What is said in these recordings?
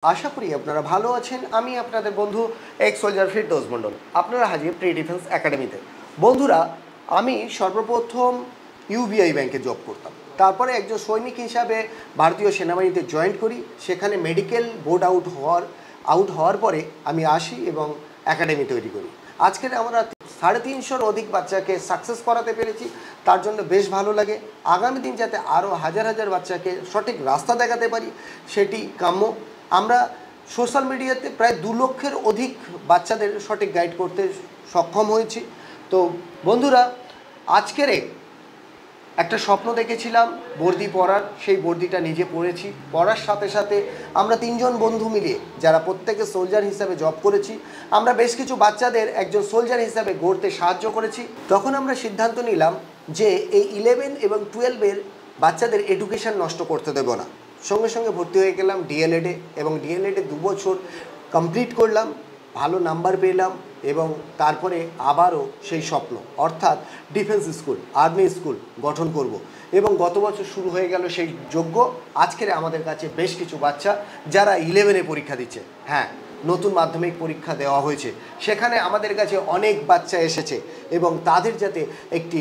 আশা করি আপনারা ভালো আছেন। আমি আপনাদের বন্ধু এক্স সোলজার ফিরদৌস মণ্ডল। আপনারা হাজির প্রি ডিফেন্স একাডেমিতে। বন্ধুরা, আমি সর্বপ্রথম ইউবিআই ব্যাংকে জব করতাম। তারপরে একজন সৈনিক হিসাবে ভারতীয় সেনাবাহিনীতে জয়েন করি। সেখানে মেডিকেল বোর্ড আউট হওয়ার পরে আমি আসি এবং একাডেমি তৈরি করি। আজকের আমরা 350-র অধিক বাচ্চাকে সাকসেস করাতে পেরেছি, তার জন্য বেশ ভালো লাগে। আগামী দিন যাতে আরও হাজার হাজার বাচ্চাকে সঠিক রাস্তা দেখাতে পারি সেটি কাম্য। আমরা সোশ্যাল মিডিয়াতে প্রায় 2 লক্ষের অধিক বাচ্চাদের সঠিক গাইড করতে সক্ষম হয়েছি। তো বন্ধুরা, আজকের একটা স্বপ্ন দেখেছিলাম বর্দি পড়ার, সেই বর্দিটা নিজে পড়েছি। পড়ার সাথে সাথে আমরা 3 জন বন্ধু মিলিয়ে, যারা প্রত্যেকে সোলজার হিসাবে জব করেছি, আমরা বেশ কিছু বাচ্চাদের একজন সোলজার হিসাবে গড়তে সাহায্য করেছি। তখন আমরা সিদ্ধান্ত নিলাম যে এই 11 এবং 12-এর বাচ্চাদের এডুকেশন নষ্ট করতে দেব না। সঙ্গে সঙ্গে ভর্তি হয়ে গেলাম ডিএলএডে এবং ডিএলএডে 2 বছর কমপ্লিট করলাম, ভালো নাম্বার পেলাম এবং তারপরে আবারও সেই স্বপ্ন, অর্থাৎ ডিফেন্স স্কুল, আর্মি স্কুল গঠন করব। এবং গত বছর শুরু হয়ে গেল সেই যজ্ঞ। আজকের আমাদের কাছে বেশ কিছু বাচ্চা যারা 11-এ পরীক্ষা দিচ্ছে, হ্যাঁ, নতুন মাধ্যমিক পরীক্ষা দেওয়া হয়েছে, সেখানে আমাদের কাছে অনেক বাচ্চা এসেছে এবং তাদের যাতে একটি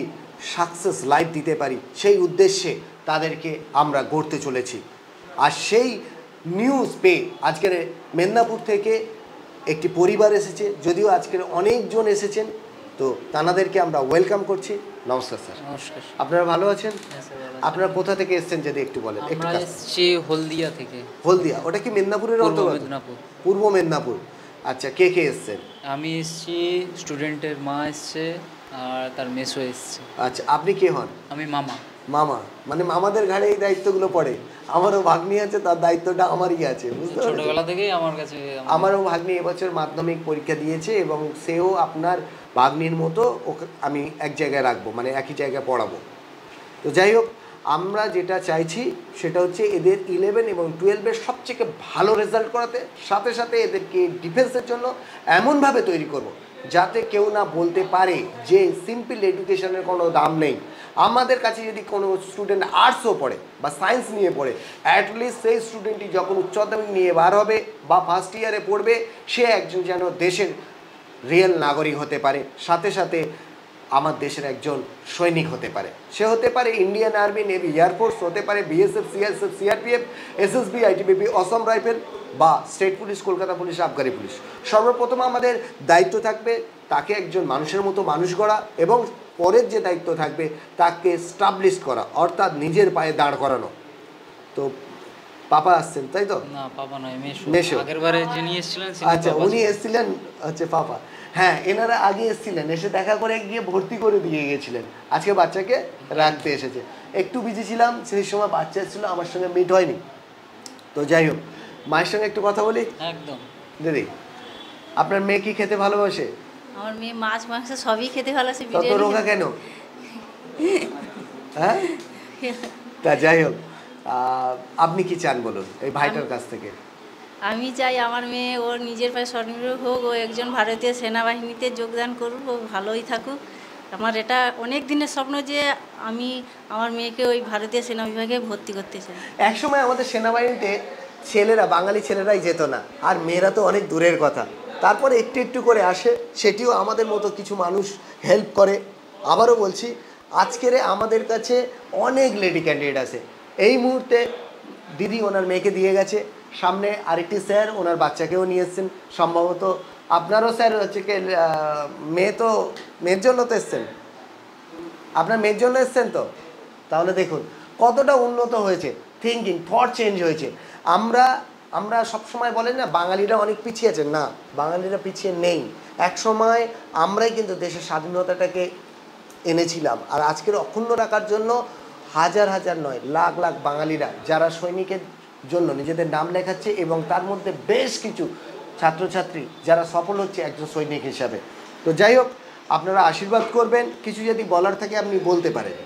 সাকসেস লাইফ দিতে পারি সেই উদ্দেশ্যে তাদেরকে আমরা গড়তে চলেছি। আর সেই নিউজ পেয়ে আজকের মেদিনীপুর থেকে একটি পরিবার এসেছে, যদিও আজকের অনেকজন এসেছেন, তো তাদেরকে আমরা ওয়েলকাম করছি। নমস্কার স্যার। নমস্কার। আপনারা ভালো আছেন? আপনারা কোথা থেকে এসেছেন যদি একটু বলেন। আমরা এসেছি হলদিয়া থেকে। হলদিয়া, ওটা কি মেদিনীপুরের অন্তর্গত? পূর্ব মেদিনীপুর। আচ্ছা, কে কে এসেছেন? আমি এসেছি, স্টুডেন্টের মা এসছে আর তার মেসো এসছে। আচ্ছা, আপনি কে হন? আমি মামা। মামা, মানে মামাদের ঘাড়ে এই দায়িত্বগুলো পড়ে। আমারও ভাগ্নি আছে, তার দায়িত্বটা আমারই আছে, বুঝতে পারছেন? ছোটবেলা থেকেই আমার কাছে। আমারও ভাগ্নি এবছর মাধ্যমিক পরীক্ষা দিয়েছে এবং সেও আপনার ভাগ্নির মতো ওকে আমি এক জায়গায় রাখবো, মানে একই জায়গায় পড়াবো। তো যাই হোক, আমরা যেটা চাইছি সেটা হচ্ছে এদের 11 এবং 12-এর সবচেয়ে ভালো রেজাল্ট করাতে, সাথে সাথে এদেরকে ডিফেন্সের জন্য এমনভাবে তৈরি করব যাতে কেউ না বলতে পারে যে সিম্পল এডুকেশনের কোনো দাম নেই। আমাদের কাছে যদি কোনো স্টুডেন্ট আর্টসও পড়ে বা সায়েন্স নিয়ে পড়ে, অ্যাটলিস্ট সেই স্টুডেন্টটি যখন উচ্চ মাধ্যমিক নিয়ে বার হবে বা ফার্স্ট ইয়ারে পড়বে, সে একজন যেন দেশের রিয়েল নাগরিক হতে পারে, সাথে সাথে আমার দেশের একজন সৈনিক হতে পারে। সে হতে পারে ইন্ডিয়ান আর্মি, নেভি, এয়ারফোর্স, হতে পারে BSF, CISF, CRPF, SSB, ITBP, Assam rifle বা স্টেট পুলিশ, কলকাতা পুলিশ, আবগারি পুলিশ। সর্বপ্রথম আমাদের দায়িত্ব থাকবে তাকে একজন মানুষের মতো মানুষ গড়া এবং পরের যে দায়িত্ব থাকবে তাকে স্টাবলিশ করা, অর্থাৎ নিজের পায়ে দাঁড় করানো। তো পাপা আসছেন, তাই তো? না, পাপা নয়, মেশো। আগেরবারে যিনি এসেছিলেন, আচ্ছা, উনি এসেছিলেন হচ্ছে পাপা। হ্যাঁ, এনারা আগে এসেছিলেন, এসে দেখা করে গিয়ে ভর্তি করে দিয়ে গিয়েছিলেন। আজকে বাচ্চাকে রাখতে এসেছে। একটু বিজি ছিলাম, সেই সময় বাচ্চা এসেছিলো, আমার সঙ্গে মিট হয়নি। তো যাই হোক, মায়ের সঙ্গে একটু কথা বলি। একদম। দিদি, আপনার মেয়ে কি খেতে ভালোবাসে? আমার মেয়ে মাছ মাংস সবই খেতে ভালোবাসে। তত রোগা কেন? হ্যাঁ, তা যাই হোক, আপনি কি চান বলুন এই ভাইটার কাছ থেকে? আমি চাই আমার মেয়ে ওর নিজের পায়ে স্বনির্ভর হোক, ও একজন ভারতীয় সেনাবাহিনীতে যোগদান করুক, ও ভালোই থাকুক। আমার এটা অনেক দিনের স্বপ্ন যে আমি আমার মেয়েকে ওই ভারতীয় সেনা বিভাগে ভর্তি করতে চাই। একসময় আমাদের সেনাবাহিনীতে ছেলেরা, বাঙালি ছেলেরাই যেত না, আর মেয়েরা তো অনেক দূরের কথা। তারপরে একটু একটু করে আসে, সেটিও আমাদের মতো কিছু মানুষ হেল্প করে। আবারও বলছি, আজকের আমাদের কাছে অনেক লেডি ক্যান্ডিডেট আছে। এই মুহূর্তে দিদি ওনার মেয়েকে দিয়ে গেছে, সামনে আরেকটি স্যার ওনার বাচ্চাকেও নিয়ে এসছেন। সম্ভবত আপনারও স্যার হচ্ছে কি মেয়ে, তো মেয়ের জন্য তো এসছেন, আপনার মেয়ের জন্য এসছেন। তো তাহলে দেখুন কতটা উন্নত হয়েছে, থিঙ্কিং, থট চেঞ্জ হয়েছে। আমরা সবসময় বলেন না বাঙালিরা অনেক পিছিয়ে আছেন, না, বাঙালিরা পিছিয়ে নেই। এক সময় আমরাই কিন্তু দেশের স্বাধীনতাটাকে এনেছিলাম, আর আজকের অক্ষুণ্ণ রাখার জন্য হাজার হাজার নয়, লাখ লাখ বাঙালিরা যারা সৈনিকের জন্য নিজেদের নাম লেখাচ্ছে এবং তার মধ্যে বেশ কিছু ছাত্রছাত্রী যারা সফল হচ্ছে একজন সৈনিক হিসাবে। তো যাই হোক, আপনারা আশীর্বাদ করবেন। কিছু যদি বলার থাকে আপনি বলতে পারেন,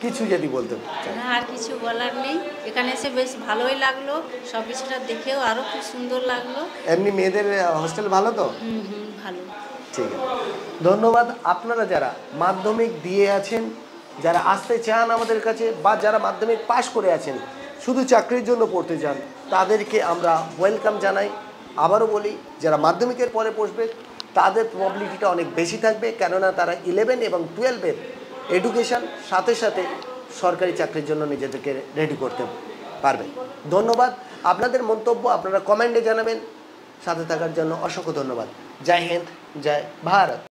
কিছু যদি বলতে চান। না, আর কিছু বলার নেই। এখানে এসে বেশ ভালোই লাগলো, সব কিছুটা দেখেও আরও খুব সুন্দর লাগলো। এমনি মেয়েদের হোস্টেল ভালো তো? ভালো। ঠিক আছে, ধন্যবাদ। আপনারা যারা মাধ্যমিক দিয়ে আছেন, যারা আসতে চান আমাদের কাছে, বা যারা মাধ্যমিক পাশ করে আছেন, শুধু চাকরির জন্য পড়তে চান, তাদেরকে আমরা ওয়েলকাম জানাই। আবারও বলি, যারা মাধ্যমিকের পরে বসবে তাদের প্রবাবিলিটিটা অনেক বেশি থাকবে, কেননা তারা 11 এবং 12-এর এডুকেশন সাথে সাথে সরকারি চাকরির জন্য নিজেদেরকে রেডি করতে পারবে। ধন্যবাদ। আপনাদের মন্তব্য আপনারা কমেন্টে জানাবেন। সাথে থাকার জন্য অসংখ্য ধন্যবাদ। জয় হিন্দ, জয় ভারত।